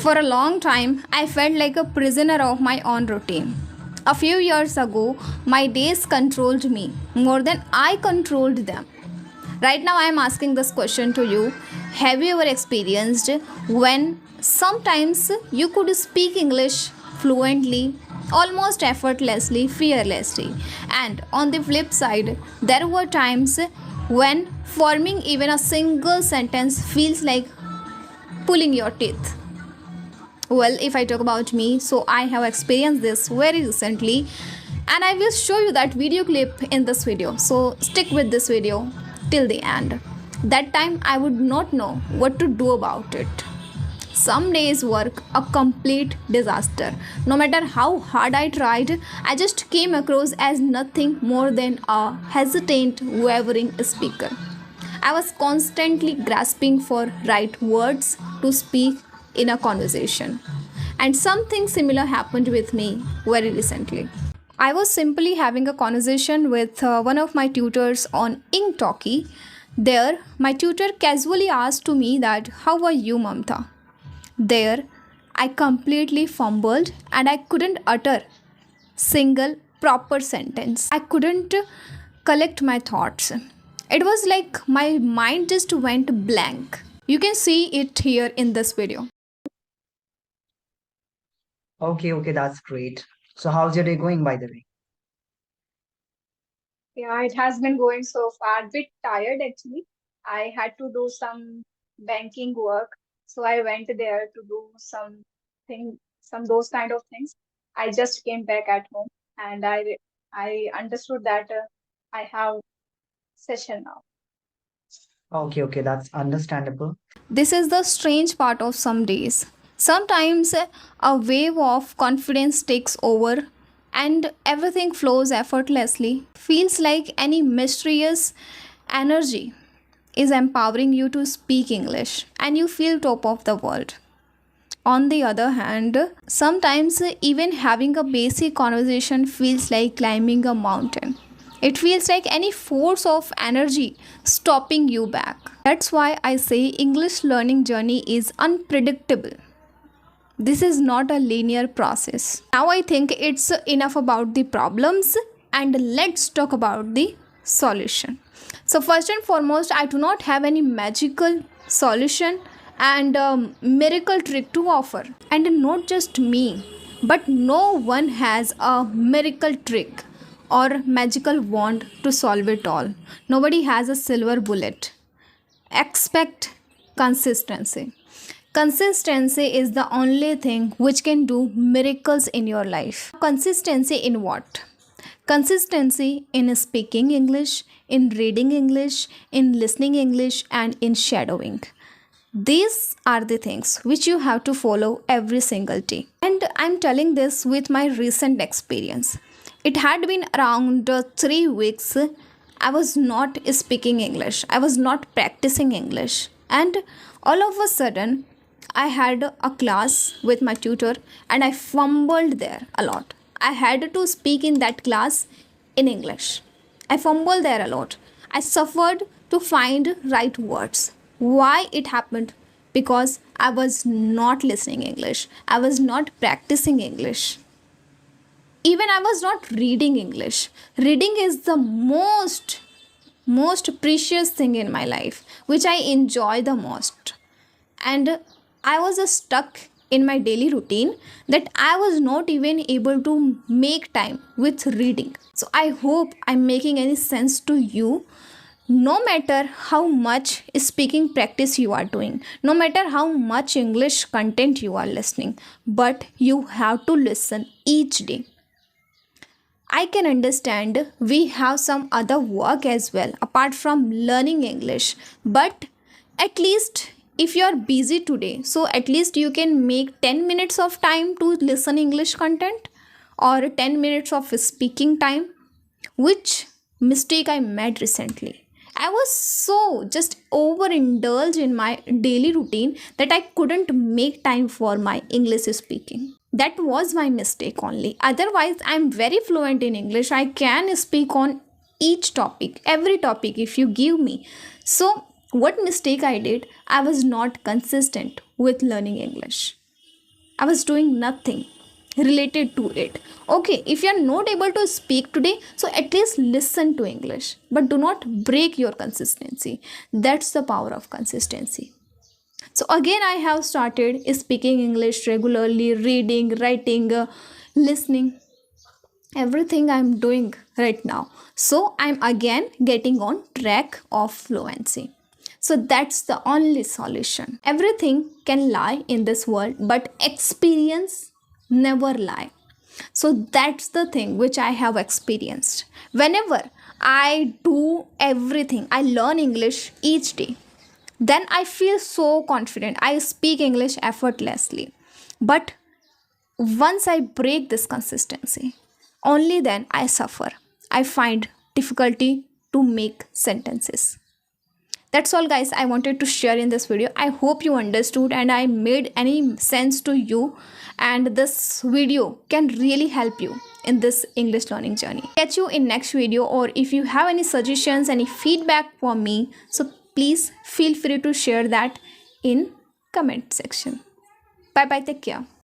For a long time, I felt like a prisoner of my own routine. A few years ago, my days controlled me more than I controlled them. Right now, I am asking this question to you. Have you ever experienced when sometimes you could speak English fluently, almost effortlessly, fearlessly? And on the flip side, there were times when forming even a single sentence feels like pulling your teeth. Well, if I talk about me, so I have experienced this very recently, and I will show you that video clip in this video. So stick with this video till the end. That time I would not know what to do about it. Some days work a complete disaster. No matter how hard I tried, I just came across as nothing more than a hesitant, wavering speaker. I was constantly grasping for right words to speak in a conversation. And something similar happened with me very recently. I was simply having a conversation with one of my tutors on Inktalki. There, my tutor casually asked to me that, "How are you, Mamta?" There, I completely fumbled and I couldn't utter single proper sentence. I couldn't collect my thoughts. It was like my mind just went blank. You can see it here in this video. Okay, that's great. So how's your day going, by the way? Yeah, it has been going so far. A bit tired actually. I had to do some banking work, so I went there to do some those kind of things. I just came back at home and I understood that I have session now. Okay, that's understandable. This is the strange part of some days. Sometimes a wave of confidence takes over and everything flows effortlessly. Feels like any mysterious energy is empowering you to speak English and you feel top of the world. On the other hand, sometimes even having a basic conversation feels like climbing a mountain. It feels like any force of energy stopping you back. That's why I say English learning journey is unpredictable. This is not a linear process. Now I think it's enough about the problems and let's talk about the solution. So first and foremost, I do not have any magical solution and miracle trick to offer. And not just me, but no one has a miracle trick or magical wand to solve it all. Nobody has a silver bullet. Expect consistency. Consistency is the only thing which can do miracles in your life. Consistency in what? Consistency in speaking English, in reading English, in listening English, and in shadowing. These are the things which you have to follow every single day. And I'm telling this with my recent experience. It had been around 3 weeks. I was not speaking English, I was not practicing English. And all of a sudden, I had a class with my tutor and I fumbled there a lot. I had to speak in that class in English. I fumbled there a lot. I suffered to find right words. Why it happened? Because I was not listening English. I was not practicing English. Even I was not reading English. Reading is the most precious thing in my life, which I enjoy the most. And I was stuck in my daily routine that I was not even able to make time with reading. So I hope I'm making any sense to you. No matter how much speaking practice you are doing, no matter how much English content you are listening, but you have to listen each day. I can understand we have some other work as well apart from learning English, but at least if you are busy today, so at least you can make 10 minutes of time to listen English content or 10 minutes of speaking time. Which mistake I made recently? I was so just overindulged in my daily routine that I couldn't make time for my English speaking. That was my mistake only. Otherwise, I'm very fluent in English. I can speak on each topic, every topic if you give me. So, what mistake I did? I was not consistent with learning English. I was doing nothing related to it. Okay, if you are not able to speak today, so at least listen to English, but do not break your consistency. That's the power of consistency. So again, I have started speaking English regularly, reading, writing, listening, everything I'm doing right now. So I'm again getting on track of fluency. So that's the only solution. Everything can lie in this world, but experience never lie. So that's the thing which I have experienced. Whenever I do everything, I learn English each day, then I feel so confident. I speak English effortlessly. But once I break this consistency, only then I suffer. I find difficulty to make sentences. That's all, guys, I wanted to share in this video. I hope you understood and I made any sense to you, and this video can really help you in this English learning journey. Catch you in next video, or if you have any suggestions, any feedback for me, so please feel free to share that in comment section. Bye bye, take care.